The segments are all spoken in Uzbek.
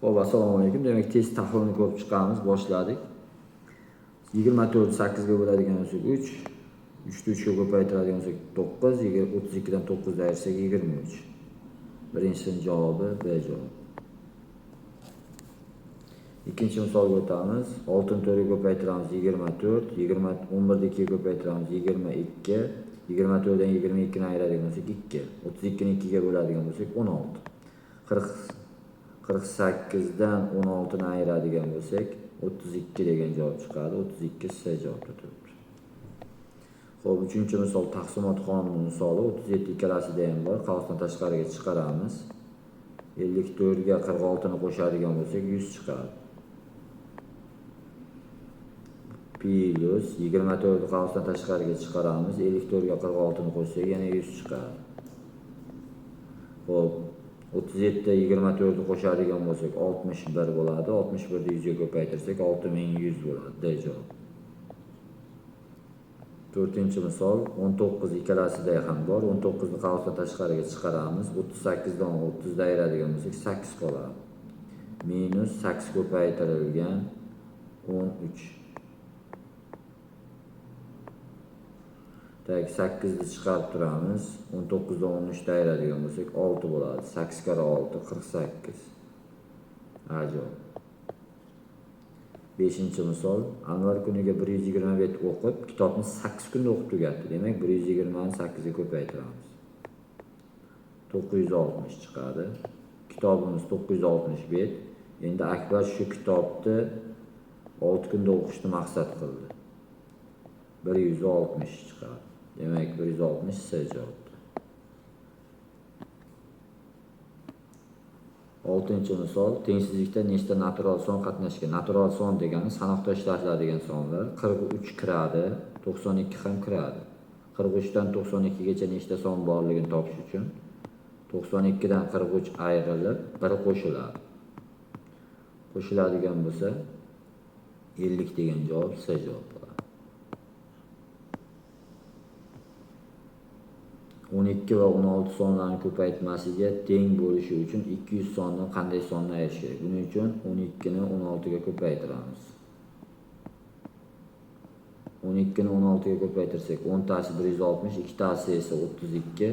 Xo'p, assalomu alaykum. Demak, test tahlilini ko'rib chiqamiz. Boshladik. 24 8 ga bo'ladigan bo'lsak 3, 3 ni 3 ga ko'paytiradigan bo'lsak 9, 32 dan 9 ni ayirsak 23. Birinchisining javobi B javobi. Ikkinchi misolga o'tamiz. 6 ni 4 ga ko'paytiramiz 24, 11 ni 2 ga ko'paytiramiz 22, 24 dan 22 ni ayiradigan bo'lsak 2, 32 ni 2 ga bo'ladigan bo'lsak 16. 48 dan 16 ni ayiradigan bo'lsak 32 degan javob chiqadi. 32 C javobda turibdi. Xo'p, uchinchi misol taqsimot qonuni misoli. 37 ikkalasida ham bor. Qavsdan tashqariga chiqaramiz. 54 ga 46 ni qo'shadigan bo'lsak 100 chiqadi. Plus 24 ni qavsdan tashqariga chiqaramiz. 54 ga 46 ni qo'shsak yana 100 chiqadi. Xo'p, 37 da 24 ni qo'shadigan bo'lsak 61 bo'ladi. 61 ni 100 ga ko'paytirsak 6100 bo'ladi. D javob. To'rtinchi misol 19 ikkalasida ham bor. 19 ni qavsdan tashqariga chiqaramiz. 38 dan 30 ni ayiradigan bo'lsak 8 qoladi. Minus 8 ko'paytirilgan 13. 8 ni chiqarib turamiz. 19 dan 13 ni ayiradigan bo'lsak 6 bo'ladi. 8 kare 6 48. A javob. 5-misol. Anvar kuniga 120 bet o'qib, kitobni 8 kunda o'qib tugatdi. Demak, 120 ni 8 ga ko'paytiramiz. 960 chiqadi. Kitobimiz 960 bet. Endi Akbar shu kitobni 6 kunda o'qishni maqsad qildi. 160 chiqadi. Demak, 160 C javobda. 6-misol. Tengsizlikda nechta natural son qatnashgan? Natural son degani sanoqda ishlatiladigan sonlar. 43 kiradi, 92 ham kiradi. 43 dan 92 gacha nechta son borligini topish uchun 92 dan 43 ayrilib, 1 qo'shiladi. Qo'shiladigan bo'lsa 50 degan javob C javob bo'ladi. 12 va 16 sonlarning ko'paytmasiga teng bo'lishi uchun 200 sondan qanday sonni ayirish kerak? Buning uchun 12 ni 16 ga ko'paytiramiz. 12 ni 16 ga ko'paytirsak 10 tasi 160, 2 tasi esa 32,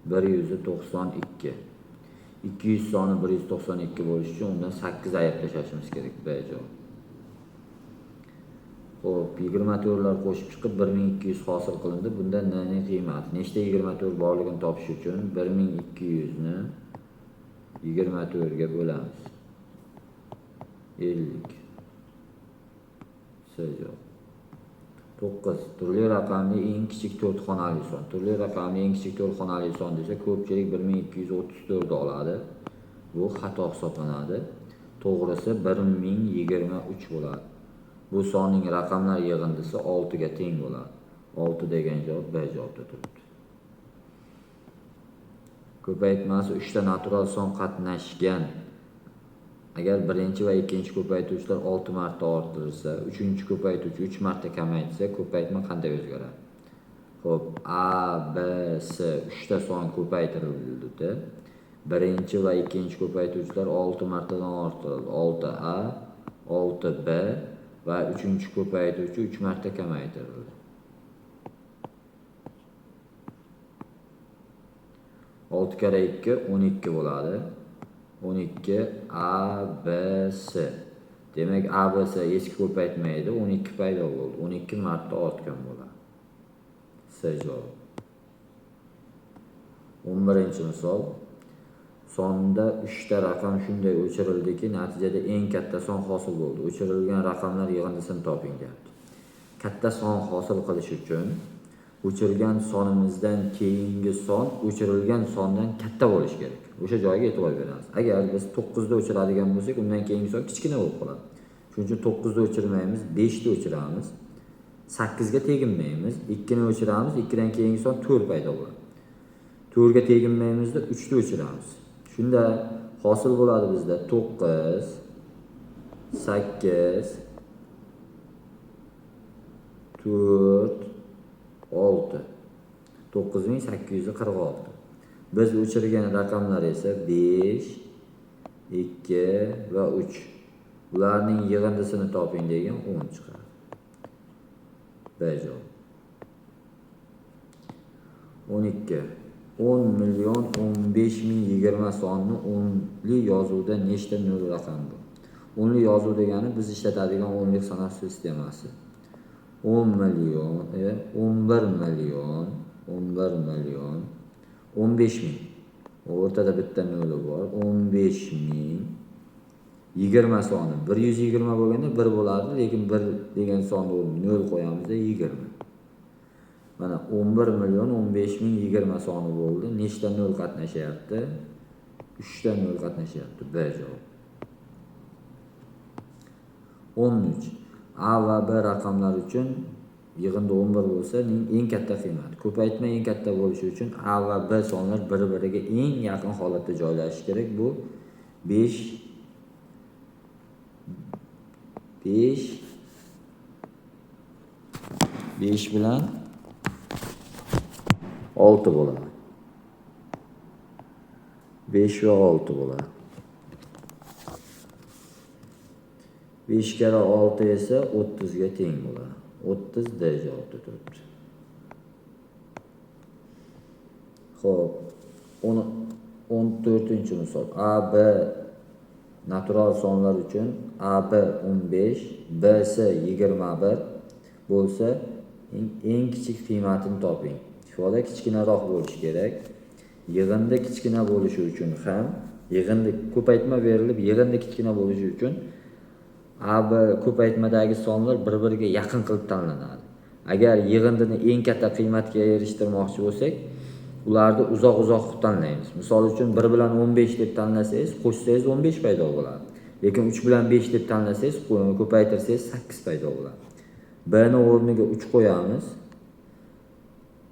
192. 200 soni 192 bo'lishi uchun undan 8 ayirib tashlashimiz kerak. B javob. Xo'p, 24 lar qo'shib chiqib 1200 hosil qilindi. Bunda n qiymati nechta 24 borligini topish uchun 1200 ni 24 ga bo'lamiz. 50. C javob. 9. Turli raqamli eng kichik 4 xonali son. Turli raqamli eng kichik 4 xonali son desa, ko'pchilik 1234 oladi. Bu xato hisoblanadi. To'g'risi 1023 bo'ladi. Bu sonning raqamlar yig'indisi 6 ga teng bo'ladi. 6 degan javob B javobda turibdi. Ko'paytmasi 3 ta natural son qatnashgan. Agar birinchi va ikkinchi ko'paytuvchilar 6 marta orttirilsa, uchinchi ko'paytuvchi 3 marta kamaytirsa, ko'paytma qanday o'zgaradi? Xo'p, A, B, C 3 ta son ko'paytirildi. Birinchi va ikkinchi ko'paytuvchilar 6 martadan orttirildi. 6A, 6B va uchinchi ko'paytuvchi 3 marta kamaytirildi. 6 kare 2 12 bo'ladi. 12 A, B, C. Demak, A, B, C eski ko'paytma edi, 12 paydo bo'ldi. 12 marta ortgan bo'ladi. C javob. 11-misol. Sonda 3 ta raqam shunday o'chirildiki, natijada eng katta son hosil bo'ldi. O'chirilgan raqamlar yig'indisini toping deyapti. Katta son hosil qilish uchun o'chirgan sonimizdan keyingi son o'chirilgan sondan katta bo'lishi kerak. O'sha joyga e'tibor beramiz. Agar biz 9 da o'chiradigan bo'lsak, undan keyingi son kichkina bo'lib qoladi. Shuning uchun 9 da o'chirmaymiz, 5 da o'chiramiz. 8 ga teginmaymiz, 2 ni o'chiramiz, 2 dan keyingi son 4 paydo bo'ladi. 4 ga teginmaymizda 3 da o'chiramiz. Shunda hosil bo'ladi bizda 9, 8, 4, 6. 9846. Biz o'chirgan raqamlar esa 5, 2 va 3. Bularning yig'indisini toping degan 10 chiqadi. B javob. 12. 10 million 15 ming 20 sonni o'nli yozuvda nechta nol raqam bor? O'nli yozuv degani biz ishlatadigan o'nlik sanoq sistemasi. 10 million, 11 million, 15 ming. O'rtada bitta noli bor. 15 ming 20 soni 120 bo'lganda 1 bo'ladi, lekin 1 degan sonni o'rniga 0 qo'yamizda 20. Mana 11 million 15 ming 20 soni bo'ldi. Nechta 0 qatnashyapti? 3 ta 0 qatnashyapti. B javob. 13. A va B raqamlar uchun yig'inda 11 bo'lsa, eng katta qiymat. Ko'paytma eng katta bo'lishi uchun A va B sonlar bir-biriga eng yaqin holatda joylashishi kerak. Bu 5 bilan 6 bo'ladi. 5 va 6 bo'ladi. 5 kere 6 esa 30 ga teng bo'ladi. 30 D javobda turibdi. Xo'p, 14-misol. A, B natural sonlar uchun A, B 15, B esa 21 bo'lsa, eng kichik qiymatini toping. Ifoda kichkinaroq bo'lishi kerak. Yig'inda kichkina bo'lishi uchun ham yig'inda ko'paytma berilib, yig'inda kichkina bo'lishi uchun A, B ko'paytmadagi sonlar bir-biriga yaqin qilib tanlanadi. Agar yig'indini eng katta qiymatga erishtirmoqchi bo'lsak, ularni uzoq-uzoq qilib tanlaymiz. Misol uchun 1 bilan 15 deb tanlasangiz, qo'shsangiz 15 paydo bo'ladi. Lekin 3 bilan 5 deb tanlasangiz, ko'paytirsangiz 8 paydo bo'ladi. B ni o'rniga 3 qo'yamiz.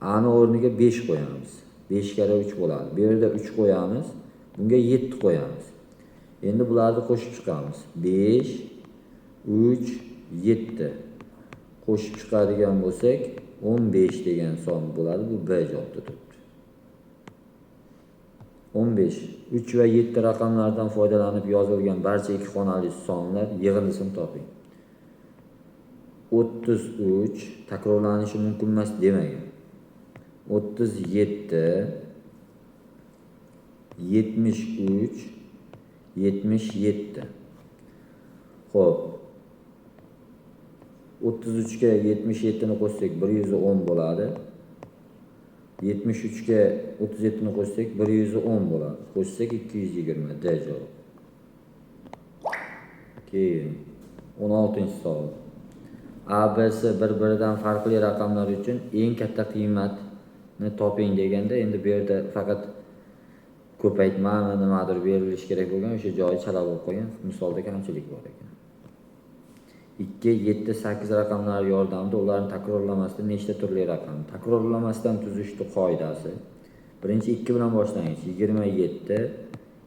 A ni o'rniga 5 qo'yamiz. 5 kere 3 bo'ladi. Bu yerda 3 qo'yamiz. Bunga 7 qo'yamiz. Endi bularni qo'shib chiqamiz. 5 3 7 qo'shib chiqadigan bo'lsak 15 degan son bo'ladi. Bu B javobda turibdi. 15 3 va 7 raqamlardan foydalanib yozilgan barcha ikki xonali sonlar yig'indisini toping. 33 takrorlanishi mumkin emas demagan. 37 73 77. Xo'p, 33 ga 77 ni qo'shsak 110 bo'ladi. 73 ga 37 ni qo'shsak 110 bo'ladi. Qo'shsak 220. D javob. Keyin 16-savol. A, B, C bir-biridan farqli raqamlar uchun eng katta qiymatni toping deganda, endi bu yerda faqat ko'paytma nimadir berilishi kerak bo'lgan, o'sha joyi chala bo'lib qolgan. Misolda kamchilik bor ekan. 2, 7, 8 raqamlar yordamida ularni takrorlamasdan nechta turli raqam? Takrorlamasdan tuzishning qoidasi. Birinchi 2 bilan boshlangiz. 27,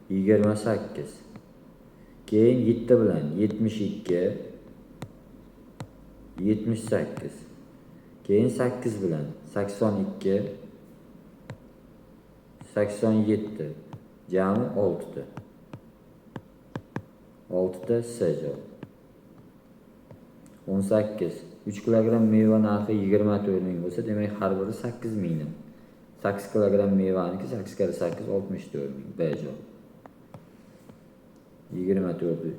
28. Keyin 7 bilan 72, 78. Keyin 8 bilan 82, 87. Jami 6 ta. 6 ta C javob. 18. 3 kilogramm meva narxi 24 ming bo'lsa, demak har biri 8 mingdan. 8 kilogramm mevaniki 8 kere 8 64 ming. B javob. 24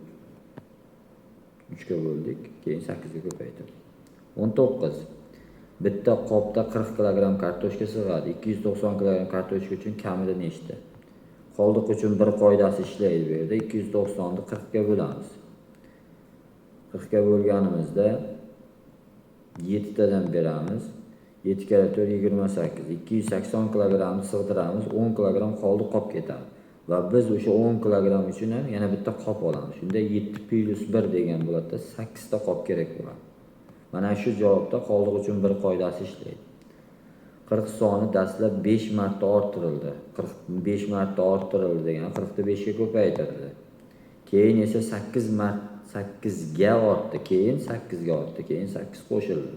3 ga bo'ldik, keyin 8 ga ko'paytirdik. 19. Bitta qopda 40 kilogramm kartoshka sig'adi. 290 kilogramm kartoshka uchun kamida nechta? Qoldiq uchun bir qoidasi ishlaydi bu yerda. 290 ni 40 ga bo'lamiz. 40 ga bo'lganimizda 7 tadan beramiz. 7 kere 4 28. 280 kilogramm sig'diramiz. 10 kilogramm qoldiq qop ketadi. Va biz o'sha 10 kilogramm uchun ham yana bitta qop olamiz. Shunda 7 plus 1 degan bo'ladi, 8 ta qop kerak bo'ladi. Mana shu javobda qoldiq uchun bir qoidasi ishlaydi. 40 soni dastlab 5 marta orttirildi. 45 marta orttirildi degani 40 ni 5 ga ko'paytirildi. Keyin esa 8 ga ortdi, keyin 8 ga ortdi, keyin 8 qo'shildi.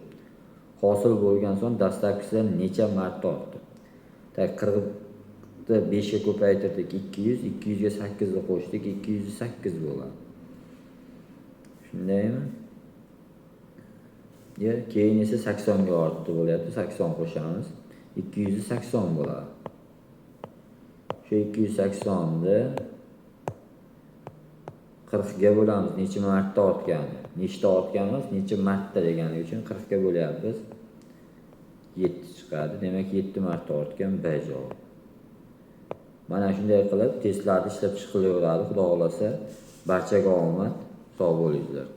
Hosil bo'lgan son dastlabkisidan necha marta ortdi? 40 40'ni 5 ga ko'paytirdik 200, 200 ga 8 ni qo'shdik 208 bo'ladi. Shundaymi? Keyin esa 80 ga ortdi bo'lyapti. 80 qo'shamiz. 280 bo'ladi. Shu 280 ni 40 ga bo'lamiz. Necha marta ortgani? Nechta ortganimiz, necha marta degani uchun 40 ga bo'lyapmiz. 7 chiqadi. Demak 7 marta ortgan B javob. Mana shunday qilib testlarni ishlab chiqilaveradi. Xudo xolasa barchaga omad, sog' bo'linglar.